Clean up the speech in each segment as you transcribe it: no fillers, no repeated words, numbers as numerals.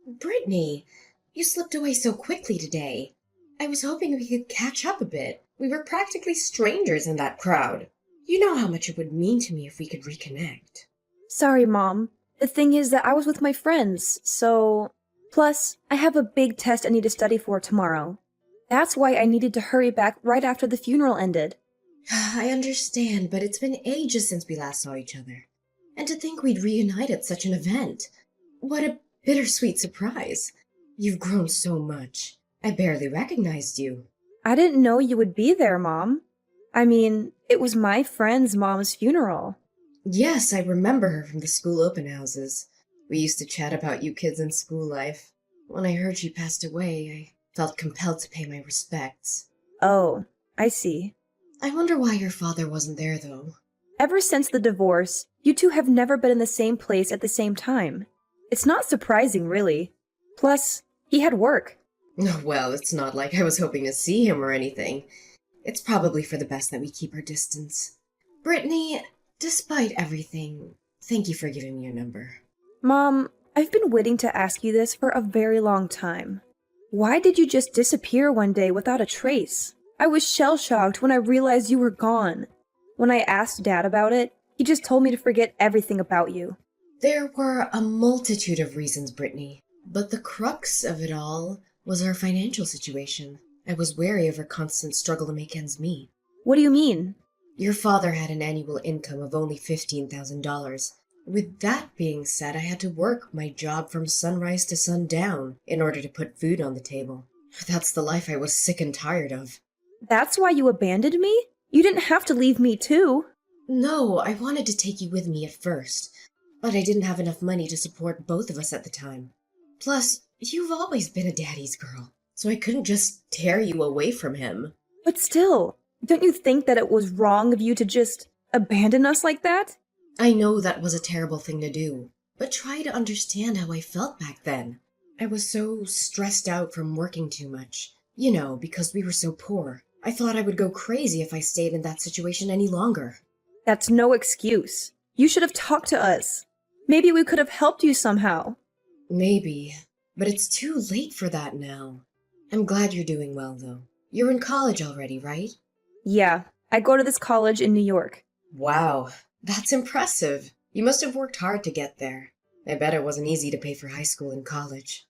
Brittany, you slipped away so quickly today. I was hoping we could catch up a bit. We were practically strangers in that crowd. You know how much it would mean to me if we could reconnect. Sorry, Mom. The thing is that I was with my friends, so... Plus, I have a big test I need to study for tomorrow. That's why I needed to hurry back right after the funeral ended. I understand, but it's been ages since we last saw each other. And to think we'd reunite at such an event. What a bittersweet surprise. You've grown so much. I barely recognized you. I didn't know you would be there, Mom. I mean, it was my friend's mom's funeral. Yes, I remember her from the school open houses. We used to chat about you kids in school life. When I heard she passed away, I felt compelled to pay my respects. Oh, I see. I wonder why your father wasn't there, though. Ever since the divorce, you two have never been in the same place at the same time. It's not surprising, really. Plus, he had work. Well, it's not like I was hoping to see him or anything. It's probably for the best that we keep our distance. Brittany, despite everything, thank you for giving me your number. Mom, I've been waiting to ask you this for a very long time. Why did you just disappear one day without a trace? I was shell-shocked when I realized you were gone. When I asked Dad about it, he just told me to forget everything about you. There were a multitude of reasons, Brittany, but the crux of it all was our financial situation. I was wary of our constant struggle to make ends meet. What do you mean? Your father had an annual income of only $15,000. With that being said, I had to work my job from sunrise to sundown in order to put food on the table. That's the life I was sick and tired of. That's why you abandoned me? You didn't have to leave me too. No, I wanted to take you with me at first, but I didn't have enough money to support both of us at the time. Plus, you've always been a daddy's girl, so I couldn't just tear you away from him. But still, don't you think that it was wrong of you to just abandon us like that? I know that was a terrible thing to do, but try to understand how I felt back then. I was so stressed out from working too much. You know, because we were so poor. I thought I would go crazy if I stayed in that situation any longer. That's no excuse. You should have talked to us. Maybe we could have helped you somehow. Maybe, but it's too late for that now. I'm glad you're doing well, though. You're in college already, right? Yeah, I go to this college in New York. Wow, that's impressive. You must have worked hard to get there. I bet it wasn't easy to pay for high school and college.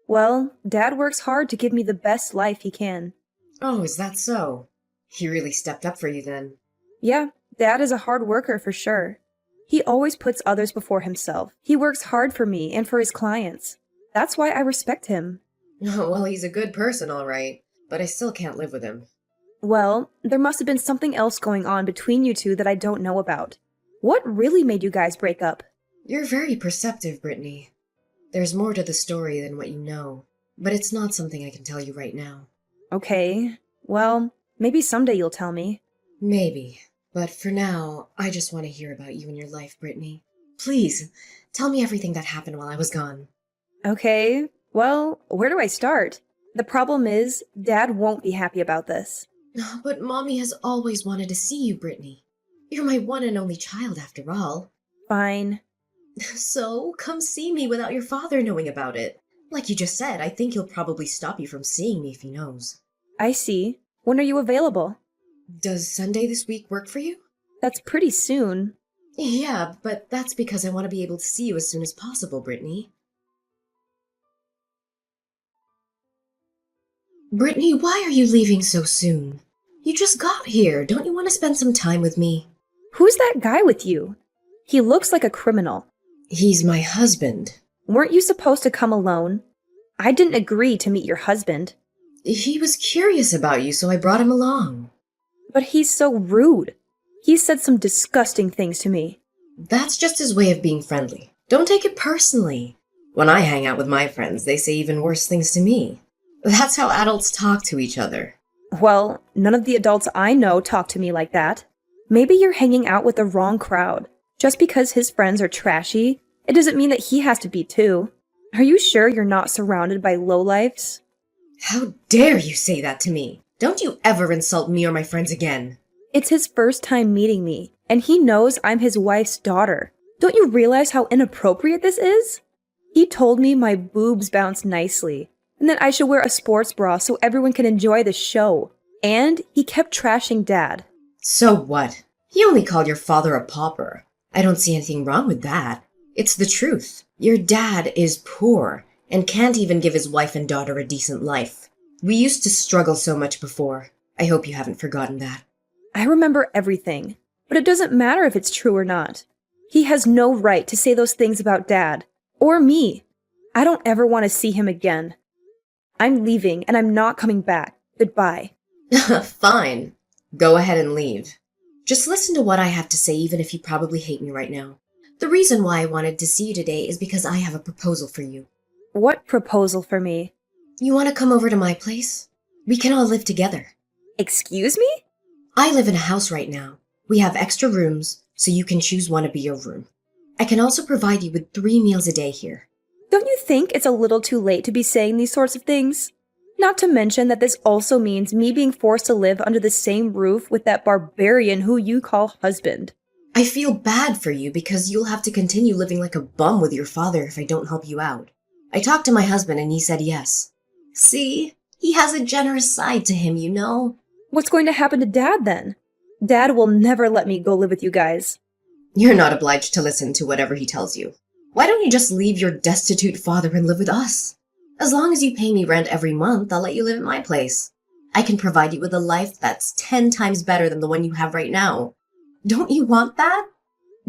Well, Dad works hard to give me the best life he can. Oh, is that so? He really stepped up for you then. Yeah, Dad is a hard worker for sure. He always puts others before himself. He works hard for me and for his clients. That's why I respect him. Oh, well, he's a good person, all right, but I still can't live with him. Well, there must have been something else going on between you two that I don't know about. What really made you guys break up? You're very perceptive, Brittany. There's more to the story than what you know, but it's not something I can tell you right now. Okay, well, maybe someday you'll tell me. Maybe, but for now, I just want to hear about you and your life, Brittany. Please, tell me everything that happened while I was gone. Okay, well, where do I start? The problem is, Dad won't be happy about this. But Mommy has always wanted to see you, Brittany. You're my one and only child, after all. Fine. So, come see me without your father knowing about it. Like you just said, I think he'll probably stop you from seeing me if he knows. I see. When are you available? Does Sunday this week work for you? That's pretty soon. Yeah, but that's because I want to be able to see you as soon as possible, Brittany. Brittany, why are you leaving so soon? You just got here. Don't you want to spend some time with me? Who's that guy with you? He looks like a criminal. He's my husband. Weren't you supposed to come alone? I didn't agree to meet your husband. He was curious about you, so I brought him along. But he's so rude. He said some disgusting things to me. That's just his way of being friendly. Don't take it personally. When I hang out with my friends, they say even worse things to me. That's how adults talk to each other. Well, none of the adults I know talk to me like that. Maybe you're hanging out with the wrong crowd. Just because his friends are trashy, it doesn't mean that he has to be too. Are you sure you're not surrounded by lowlifes? How dare you say that to me? Don't you ever insult me or my friends again. It's his first time meeting me, and he knows I'm his wife's daughter. Don't you realize how inappropriate this is? He told me my boobs bounce nicely, and that I should wear a sports bra so everyone can enjoy the show. And he kept trashing Dad. So what? He only called your father a pauper. I don't see anything wrong with that. It's the truth. Your dad is poor and can't even give his wife and daughter a decent life. We used to struggle so much before. I hope you haven't forgotten that. I remember everything, but it doesn't matter if it's true or not. He has no right to say those things about Dad, or me. I don't ever want to see him again. I'm leaving and I'm not coming back. Goodbye. Fine. Go ahead and leave. Just listen to what I have to say, even if you probably hate me right now. The reason why I wanted to see you today is because I have a proposal for you. What proposal for me? You want to come over to my place? We can all live together. Excuse me? I live in a house right now. We have extra rooms, so you can choose one to be your room. I can also provide you with 3 meals a day here. Don't you think it's a little too late to be saying these sorts of things? Not to mention that this also means me being forced to live under the same roof with that barbarian who you call husband. I feel bad for you because you'll have to continue living like a bum with your father if I don't help you out. I talked to my husband and he said yes. See? He has a generous side to him, you know? What's going to happen to Dad then? Dad will never let me go live with you guys. You're not obliged to listen to whatever he tells you. Why don't you just leave your destitute father and live with us? As long as you pay me rent every month, I'll let you live at my place. I can provide you with a life that's 10 times better than the one you have right now. Don't you want that?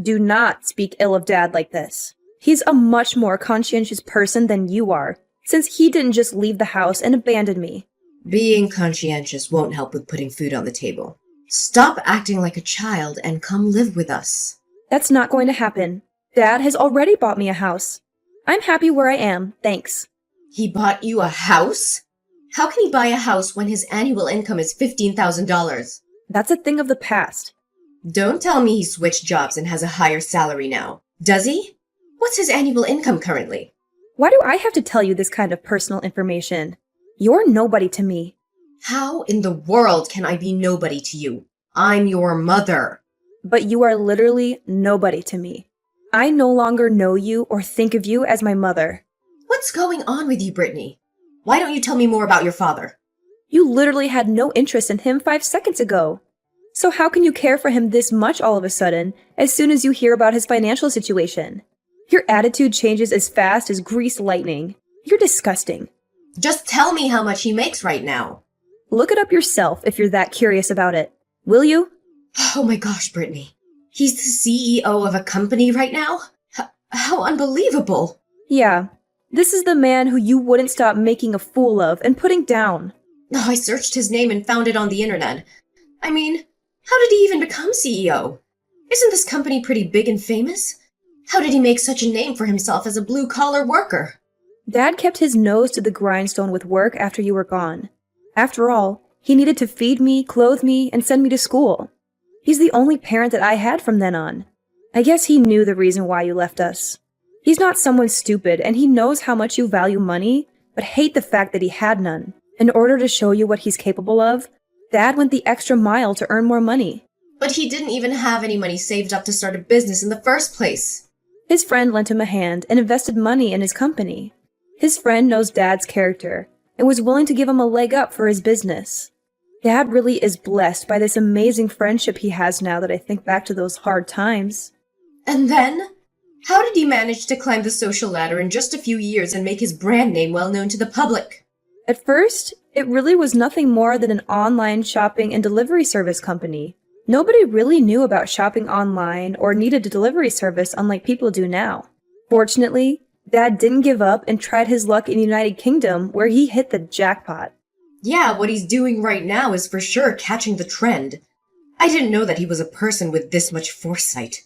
Do not speak ill of Dad like this. He's a much more conscientious person than you are, since he didn't just leave the house and abandon me. Being conscientious won't help with putting food on the table. Stop acting like a child and come live with us. That's not going to happen. Dad has already bought me a house. I'm happy where I am, thanks. He bought you a house? How can he buy a house when his annual income is $15,000? That's a thing of the past. Don't tell me he switched jobs and has a higher salary now. Does he? What's his annual income currently? Why do I have to tell you this kind of personal information? You're nobody to me. How in the world can I be nobody to you? I'm your mother. But you are literally nobody to me. I no longer know you or think of you as my mother. What's going on with you, Brittany? Why don't you tell me more about your father? You literally had no interest in him 5 seconds ago. So how can you care for him this much all of a sudden, as soon as you hear about his financial situation? Your attitude changes as fast as greased lightning. You're disgusting. Just tell me how much he makes right now. Look it up yourself if you're that curious about it. Will you? Oh my gosh, Brittany. He's the CEO of a company right now? How unbelievable. Yeah. This is the man who you wouldn't stop making a fool of and putting down. Oh, I searched his name and found it on the internet. I mean, how did he even become CEO? Isn't this company pretty big and famous? How did he make such a name for himself as a blue-collar worker? Dad kept his nose to the grindstone with work after you were gone. After all, he needed to feed me, clothe me, and send me to school. He's the only parent that I had from then on. I guess he knew the reason why you left us. He's not someone stupid, and he knows how much you value money, but hate the fact that he had none. In order to show you what he's capable of, Dad went the extra mile to earn more money. But he didn't even have any money saved up to start a business in the first place. His friend lent him a hand and invested money in his company. His friend knows Dad's character and was willing to give him a leg up for his business. Dad really is blessed by this amazing friendship he has now that I think back to those hard times. And then? How did he manage to climb the social ladder in just a few years and make his brand name well known to the public? At first, it really was nothing more than an online shopping and delivery service company. Nobody really knew about shopping online or needed a delivery service unlike people do now. Fortunately, Dad didn't give up and tried his luck in the United Kingdom where he hit the jackpot. Yeah, what he's doing right now is for sure catching the trend. I didn't know that he was a person with this much foresight.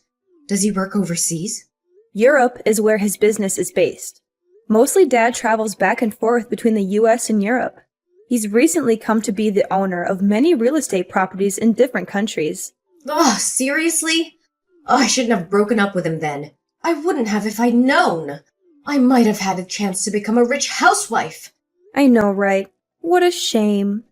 Does he work overseas? Europe is where his business is based. Mostly Dad travels back and forth between the US and Europe. He's recently come to be the owner of many real estate properties in different countries. Oh, seriously? Oh, I shouldn't have broken up with him then. I wouldn't have if I'd known. I might have had a chance to become a rich housewife. I know, right? What a shame.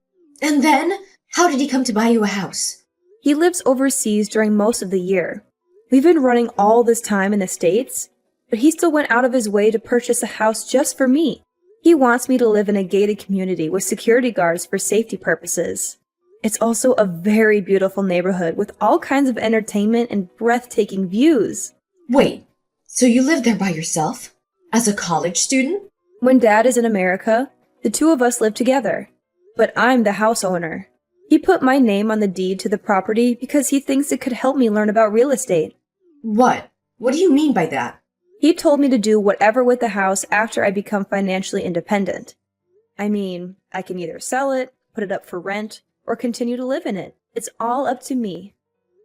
And then, how did he come to buy you a house? He lives overseas during most of the year. We've been running all this time in the States. but he still went out of his way to purchase a house just for me. He wants me to live in a gated community with security guards for safety purposes. It's also a very beautiful neighborhood with all kinds of entertainment and breathtaking views. Wait, so you live there by yourself? As a college student? When Dad is in America, the two of us live together. But I'm the house owner. He put my name on the deed to the property because he thinks it could help me learn about real estate. What? What do you mean by that? He told me to do whatever with the house after I become financially independent. I mean, I can either sell it, put it up for rent, or continue to live in it. It's all up to me.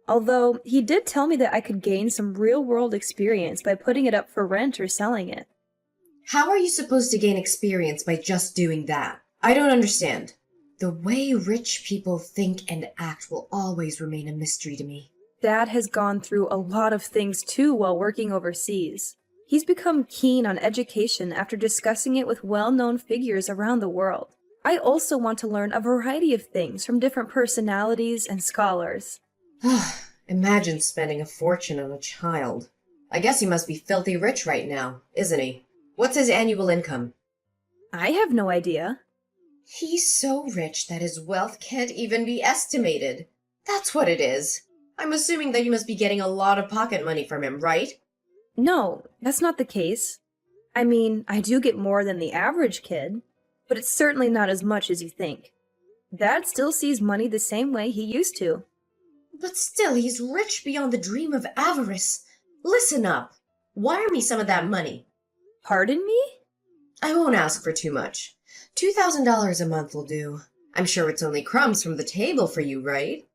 Although, he did tell me that I could gain some real-world experience by putting it up for rent or selling it. How are you supposed to gain experience by just doing that? I don't understand. The way rich people think and act will always remain a mystery to me. Dad has gone through a lot of things too while working overseas. He's become keen on education after discussing it with well-known figures around the world. I also want to learn a variety of things from different personalities and scholars. Imagine spending a fortune on a child. I guess he must be filthy rich right now, isn't he? What's his annual income? I have no idea. He's so rich that his wealth can't even be estimated. That's what it is. I'm assuming that you must be getting a lot of pocket money from him, right? No, that's not the case. I mean, I do get more than the average kid, but it's certainly not as much as you think. Dad still sees money the same way he used to. But still, he's rich beyond the dream of avarice. Listen up. Wire me some of that money. Pardon me? I won't ask for too much. $2,000 a month will do. I'm sure it's only crumbs from the table for you, right?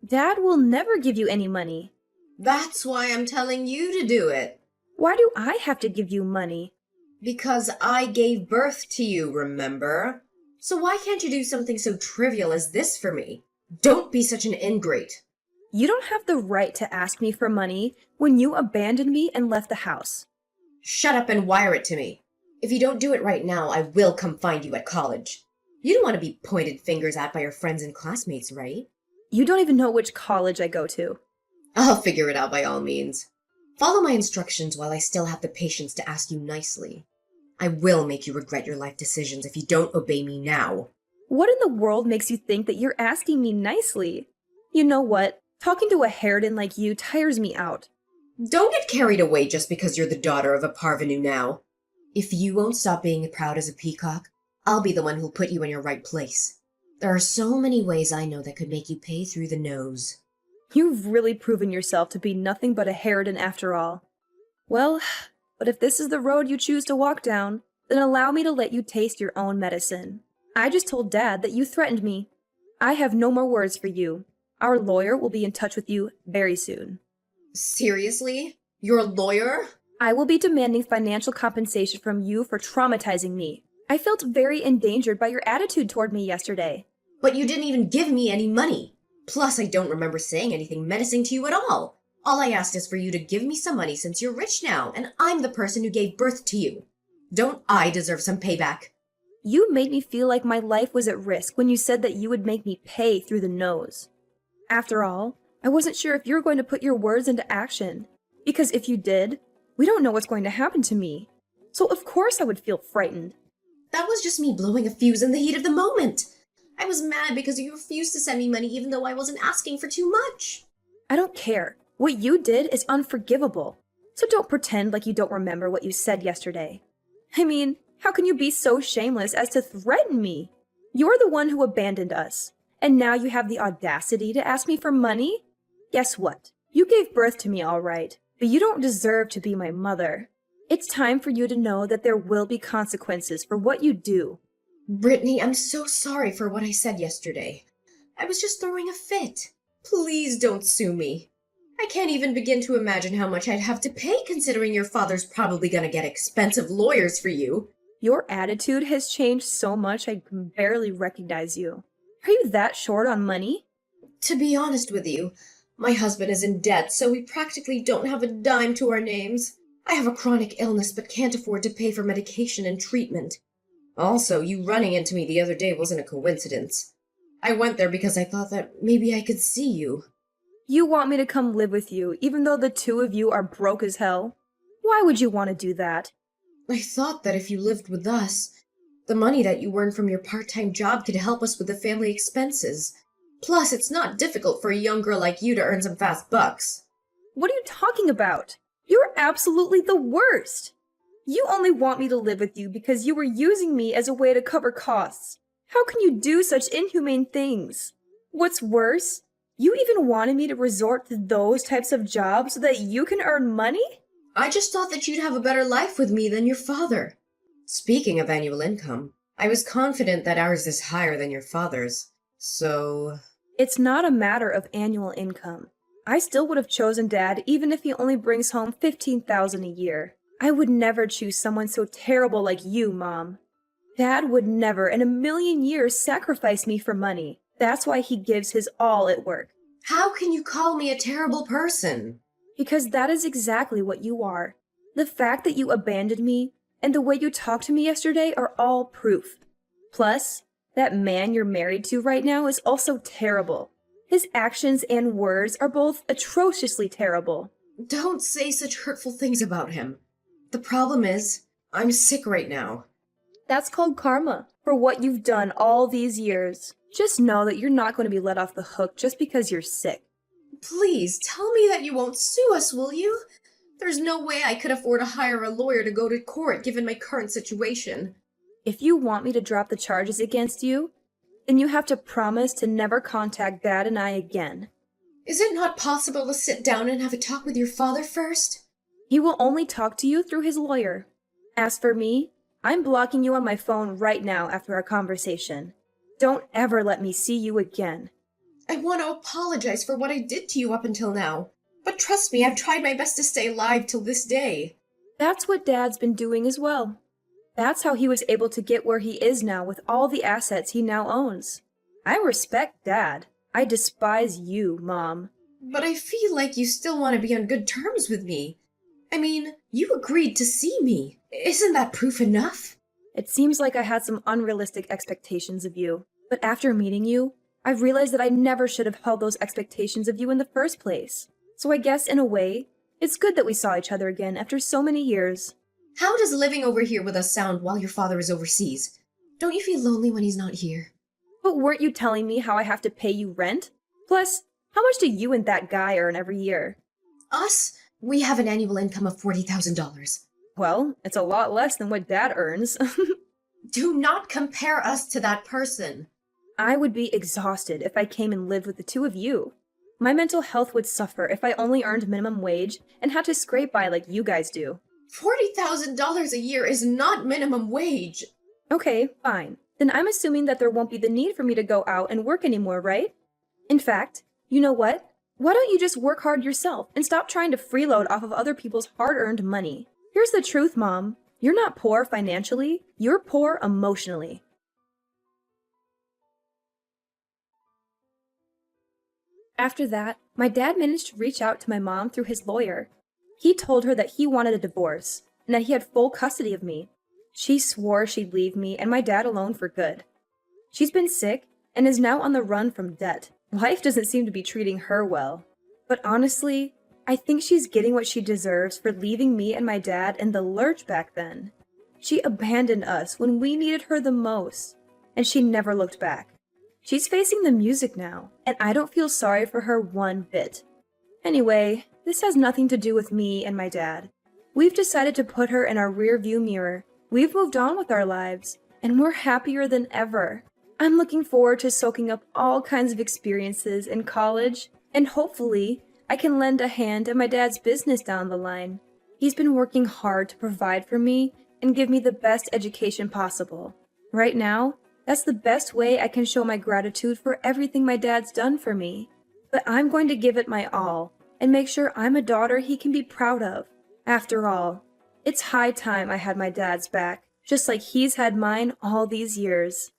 Dad will never give you any money. That's why I'm telling you to do it. Why do I have to give you money? Because I gave birth to you, remember? So why can't you do something so trivial as this for me? Don't be such an ingrate. You don't have the right to ask me for money when you abandoned me and left the house. Shut up and wire it to me. If you don't do it right now, I will come find you at college. You don't want to be pointed fingers at by your friends and classmates, right? You don't even know which college I go to. I'll figure it out by all means. Follow my instructions while I still have the patience to ask you nicely. I will make you regret your life decisions if you don't obey me now. What in the world makes you think that you're asking me nicely? You know what? Talking to a harridan like you tires me out. Don't get carried away just because you're the daughter of a parvenu now. If you won't stop being proud as a peacock, I'll be the one who'll put you in your right place. There are so many ways I know that could make you pay through the nose. You've really proven yourself to be nothing but a harridan after all. Well, but if this is the road you choose to walk down, then allow me to let you taste your own medicine. I just told Dad that you threatened me. I have no more words for you. Our lawyer will be in touch with you very soon. Seriously? You're a lawyer? I will be demanding financial compensation from you for traumatizing me. I felt very endangered by your attitude toward me yesterday. But you didn't even give me any money. Plus, I don't remember saying anything menacing to you at all. All I asked is for you to give me some money since you're rich now, and I'm the person who gave birth to you. Don't I deserve some payback? You made me feel like my life was at risk when you said that you would make me pay through the nose. After all, I wasn't sure if you were going to put your words into action. Because if you did, we don't know what's going to happen to me. So of course I would feel frightened. That was just me blowing a fuse in the heat of the moment. I was mad because you refused to send me money even though I wasn't asking for too much. I don't care. What you did is unforgivable. So don't pretend like you don't remember what you said yesterday. I mean, how can you be so shameless as to threaten me? You're the one who abandoned us. And now you have the audacity to ask me for money? Guess what? You gave birth to me all right, but you don't deserve to be my mother. It's time for you to know that there will be consequences for what you do. Brittany, I'm so sorry for what I said yesterday. I was just throwing a fit. Please don't sue me. I can't even begin to imagine how much I'd have to pay considering your father's probably gonna get expensive lawyers for you. Your attitude has changed so much I can barely recognize you. Are you that short on money? To be honest with you, my husband is in debt, so we practically don't have a dime to our names. I have a chronic illness but can't afford to pay for medication and treatment. Also, you running into me the other day wasn't a coincidence. I went there because I thought that maybe I could see you. You want me to come live with you, even though the two of you are broke as hell? Why would you want to do that? I thought that if you lived with us, the money that you earned from your part-time job could help us with the family expenses. Plus, it's not difficult for a young girl like you to earn some fast bucks. What are you talking about? You're absolutely the worst. You only want me to live with you because you were using me as a way to cover costs. How can you do such inhumane things? What's worse, you even wanted me to resort to those types of jobs so that you can earn money? I just thought that you'd have a better life with me than your father. Speaking of annual income, I was confident that ours is higher than your father's. So... It's not a matter of annual income. I still would have chosen Dad even if he only brings home $15,000 a year. I would never choose someone so terrible like you, Mom. Dad would never in a million years sacrifice me for money. That's why he gives his all at work. How can you call me a terrible person? Because that is exactly what you are. The fact that you abandoned me and the way you talked to me yesterday are all proof. Plus, that man you're married to right now is also terrible. His actions and words are both atrociously terrible. Don't say such hurtful things about him. The problem is, I'm sick right now. That's called karma for what you've done all these years. Just know that you're not going to be let off the hook just because you're sick. Please, tell me that you won't sue us, will you? There's no way I could afford to hire a lawyer to go to court given my current situation. If you want me to drop the charges against you, then you have to promise to never contact Dad and I again. Is it not possible to sit down and have a talk with your father first? He will only talk to you through his lawyer. As for me, I'm blocking you on my phone right now after our conversation. Don't ever let me see you again. I want to apologize for what I did to you up until now. But trust me, I've tried my best to stay alive till this day. That's what Dad's been doing as well. That's how he was able to get where he is now with all the assets he now owns. I respect Dad. I despise you, Mom. But I feel like you still want to be on good terms with me. I mean, you agreed to see me. Isn't that proof enough? It seems like I had some unrealistic expectations of you. But after meeting you, I've realized that I never should have held those expectations of you in the first place. So I guess, in a way, it's good that we saw each other again after so many years. How does living over here with us sound while your father is overseas? Don't you feel lonely when he's not here? But weren't you telling me how I have to pay you rent? Plus, how much do you and that guy earn every year? Us? We have an annual income of $40,000. Well, it's a lot less than what Dad earns. Do not compare us to that person. I would be exhausted if I came and lived with the two of you. My mental health would suffer if I only earned minimum wage and had to scrape by like you guys do. $40,000 a year is not minimum wage. Okay, fine. Then I'm assuming that there won't be the need for me to go out and work anymore, right? In fact, you know what? Why don't you just work hard yourself and stop trying to freeload off of other people's hard-earned money? Here's the truth, Mom. You're not poor financially, you're poor emotionally. After that, my dad managed to reach out to my mom through his lawyer. He told her that he wanted a divorce and that he had full custody of me. She swore she'd leave me and my dad alone for good. She's been sick and is now on the run from debt. Life doesn't seem to be treating her well. But honestly, I think she's getting what she deserves for leaving me and my dad in the lurch back then. She abandoned us when we needed her the most, and she never looked back. She's facing the music now, and I don't feel sorry for her one bit. Anyway, this has nothing to do with me and my dad. We've decided to put her in our rearview mirror. We've moved on with our lives, and we're happier than ever. I'm looking forward to soaking up all kinds of experiences in college, and hopefully, I can lend a hand in my dad's business down the line. He's been working hard to provide for me and give me the best education possible. Right now, that's the best way I can show my gratitude for everything my dad's done for me. But I'm going to give it my all and make sure I'm a daughter he can be proud of. After all, it's high time I had my dad's back, just like he's had mine all these years.